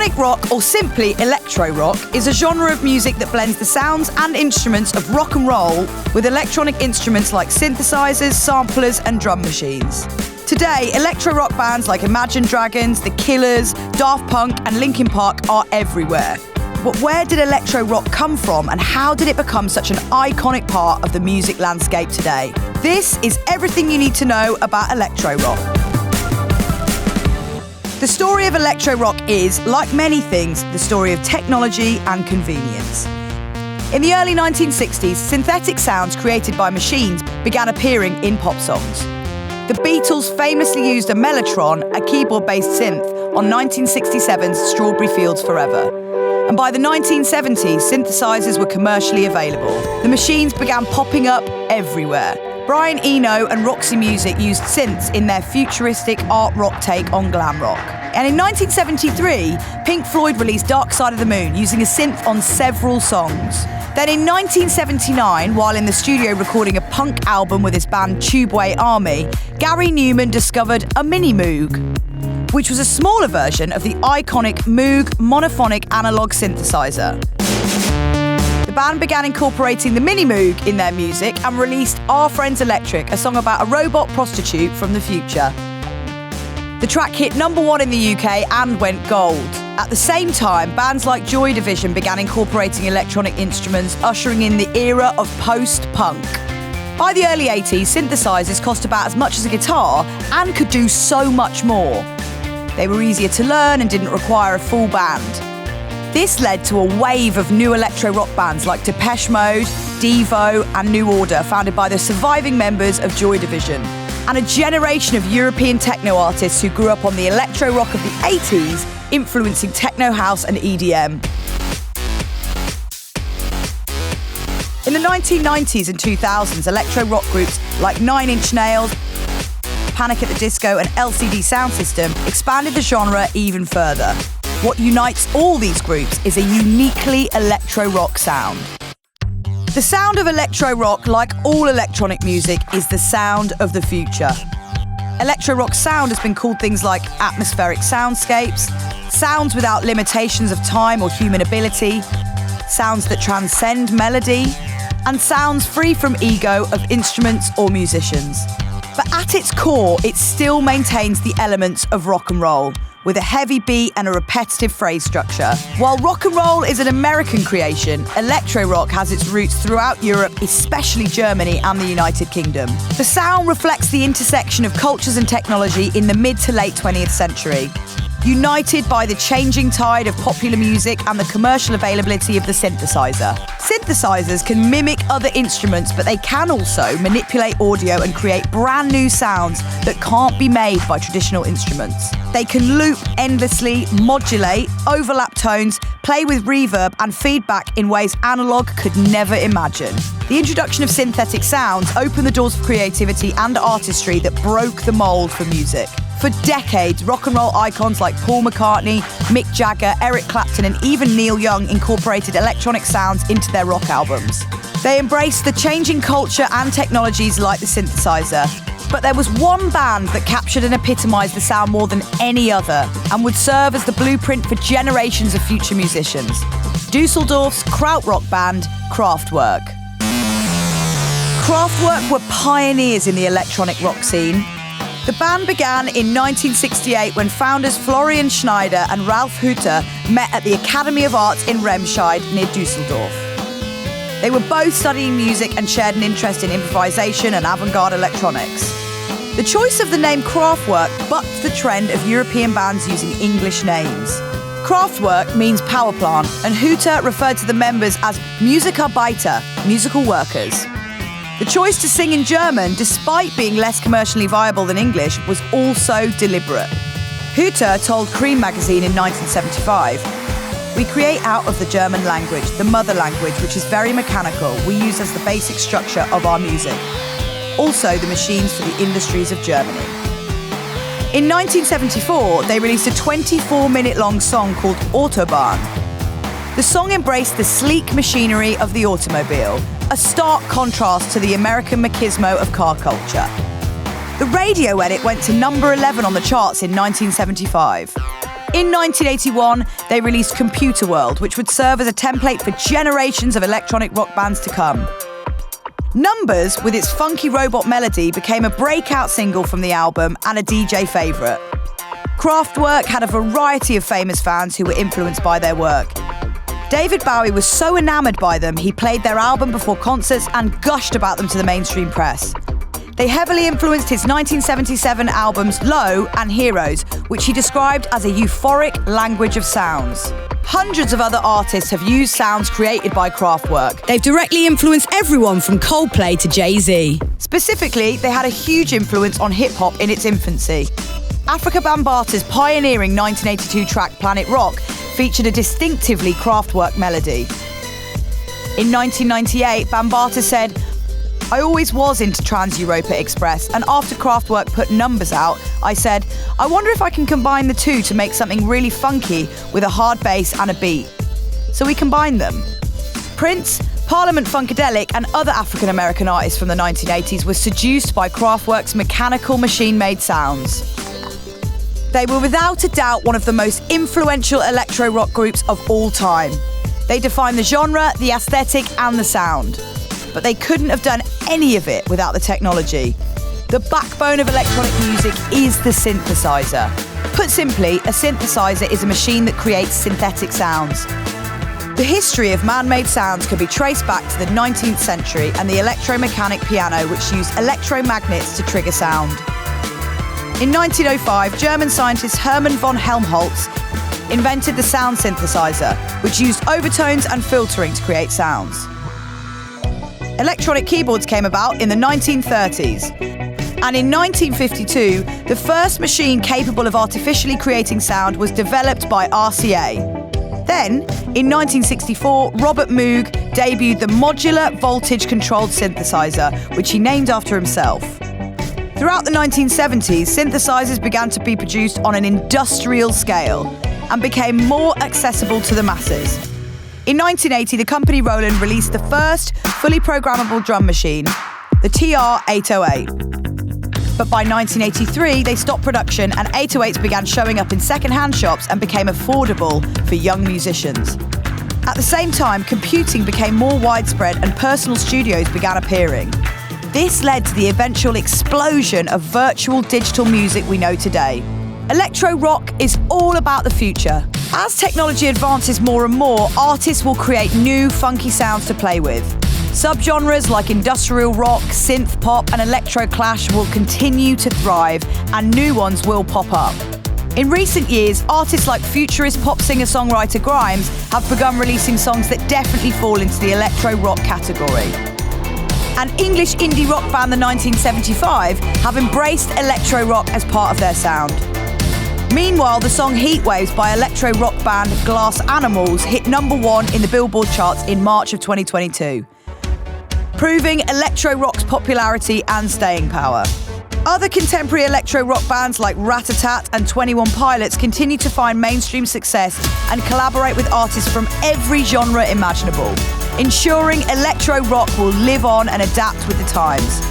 Electronic rock, or simply electro rock, is a genre of music that blends the sounds and instruments of rock and roll with electronic instruments like synthesizers, samplers, and drum machines. Today, electro rock bands like Imagine Dragons, The Killers, Daft Punk, and Linkin Park are everywhere. But where did electro rock come from, and how did it become such an iconic part of the music landscape today? This is everything you need to know about electro rock. The story of electro rock is, like many things, the story of technology and convenience. In the early 1960s, synthetic sounds created by machines began appearing in pop songs. The Beatles famously used a mellotron, a keyboard-based synth, on 1967's Strawberry Fields Forever. And by the 1970s, synthesizers were commercially available. The machines began popping up everywhere. Brian Eno and Roxy Music used synths in their futuristic art rock take on glam rock. And in 1973, Pink Floyd released Dark Side of the Moon using a synth on several songs. Then in 1979, while in the studio recording a punk album with his band Tubeway Army, Gary Newman discovered a mini Moog, which was a smaller version of the iconic Moog monophonic analog synthesizer. The band began incorporating the mini Moog in their music and released Our Friends Electric, a song about a robot prostitute from the future. The track hit #1 in the UK and went gold. At the same time, bands like Joy Division began incorporating electronic instruments, ushering in the era of post-punk. By the early 80s, synthesizers cost about as much as a guitar and could do so much more. They were easier to learn and didn't require a full band. This led to a wave of new electro rock bands like Depeche Mode, Devo, and New Order, founded by the surviving members of Joy Division, and a generation of European techno artists who grew up on the electro rock of the 80s, influencing techno house and EDM. In the 1990s and 2000s, electro rock groups like Nine Inch Nails, Panic! At the Disco, and LCD Soundsystem expanded the genre even further. What unites all these groups is a uniquely electro rock sound. The sound of electro rock, like all electronic music, is the sound of the future. Electro rock sound has been called things like atmospheric soundscapes, sounds without limitations of time or human ability, sounds that transcend melody, and sounds free from ego of instruments or musicians. But at its core, it still maintains the elements of rock and roll, with a heavy beat and a repetitive phrase structure. While rock and roll is an American creation, electro rock has its roots throughout Europe, especially Germany and the United Kingdom. The sound reflects the intersection of cultures and technology in the mid to late 20th century, united by the changing tide of popular music and the commercial availability of the synthesizer. Synthesizers can mimic other instruments, but they can also manipulate audio and create brand new sounds that can't be made by traditional instruments. They can loop endlessly, modulate, overlap tones, play with reverb and feedback in ways analog could never imagine. The introduction of synthetic sounds opened the doors for creativity and artistry that broke the mold for music. For decades, rock and roll icons like Paul McCartney, Mick Jagger, Eric Clapton, and even Neil Young incorporated electronic sounds into their rock albums. They embraced the changing culture and technologies like the synthesizer. But there was one band that captured and epitomised the sound more than any other and would serve as the blueprint for generations of future musicians. Dusseldorf's krautrock band, Kraftwerk. Kraftwerk were pioneers in the electronic rock scene. The band began in 1968 when founders Florian Schneider and Ralf Hütter met at the Academy of Arts in Remscheid near Dusseldorf. They were both studying music and shared an interest in improvisation and avant-garde electronics. The choice of the name Kraftwerk bucked the trend of European bands using English names. Kraftwerk means power plant, and Hütter referred to the members as Musikarbeiter, musical workers. The choice to sing in German, despite being less commercially viable than English, was also deliberate. Hütter told Cream magazine in 1975, "We create out of the German language, the mother language, which is very mechanical, we use as the basic structure of our music. Also the machines for the industries of Germany." In 1974, they released a 24-minute-long song called Autobahn. The song embraced the sleek machinery of the automobile, a stark contrast to the American machismo of car culture. The radio edit went to number 11 on the charts in 1975. In 1981, they released Computer World, which would serve as a template for generations of electronic rock bands to come. Numbers, with its funky robot melody, became a breakout single from the album and a DJ favourite. Kraftwerk had a variety of famous fans who were influenced by their work. David Bowie was so enamoured by them, he played their album before concerts and gushed about them to the mainstream press. They heavily influenced his 1977 albums Low and Heroes, which he described as a euphoric language of sounds. Hundreds of other artists have used sounds created by Kraftwerk. They've directly influenced everyone from Coldplay to Jay-Z. Specifically, they had a huge influence on hip-hop in its infancy. Afrika Bambaata's pioneering 1982 track Planet Rock featured a distinctively Kraftwerk melody. In 1998, Bambaata said, "I always was into Trans-Europa Express, and after Kraftwerk put Numbers out, I said, I wonder if I can combine the two to make something really funky with a hard bass and a beat." So we combined them. Prince, Parliament Funkadelic and other African-American artists from the 1980s were seduced by Kraftwerk's mechanical machine-made sounds. They were without a doubt one of the most influential electro rock groups of all time. They defined the genre, the aesthetic and the sound. But they couldn't have done any of it without the technology. The backbone of electronic music is the synthesizer. Put simply, a synthesizer is a machine that creates synthetic sounds. The history of man-made sounds can be traced back to the 19th century and the electromechanic piano, which used electromagnets to trigger sound. In 1905, German scientist Hermann von Helmholtz invented the sound synthesizer, which used overtones and filtering to create sounds. Electronic keyboards came about in the 1930s. And in 1952, the first machine capable of artificially creating sound was developed by RCA. Then, in 1964, Robert Moog debuted the modular voltage-controlled synthesizer, which he named after himself. Throughout the 1970s, synthesizers began to be produced on an industrial scale and became more accessible to the masses. In 1980, the company Roland released the first fully programmable drum machine, the TR-808. But by 1983, they stopped production and 808s began showing up in second-hand shops and became affordable for young musicians. At the same time, computing became more widespread and personal studios began appearing. This led to the eventual explosion of virtual digital music we know today. Electro rock is all about the future. As technology advances more and more, artists will create new, funky sounds to play with. Subgenres like industrial rock, synth pop, and electro clash will continue to thrive, and new ones will pop up. In recent years, artists like futurist pop singer-songwriter Grimes have begun releasing songs that definitely fall into the electro rock category. An English indie rock band, the 1975, have embraced electro rock as part of their sound. Meanwhile, the song Heatwaves by electro rock band Glass Animals hit #1 in the Billboard charts in March of 2022, proving electro rock's popularity and staying power. Other contemporary electro rock bands like Rat-a-tat and 21 Pilots continue to find mainstream success and collaborate with artists from every genre imaginable, ensuring electro rock will live on and adapt with the times.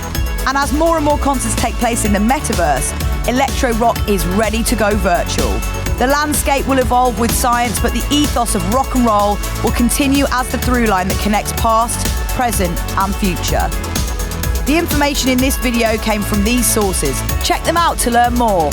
And as more and more concerts take place in the metaverse, electro rock is ready to go virtual. The landscape will evolve with science, but the ethos of rock and roll will continue as the through line that connects past, present, and future. The information in this video came from these sources. Check them out to learn more.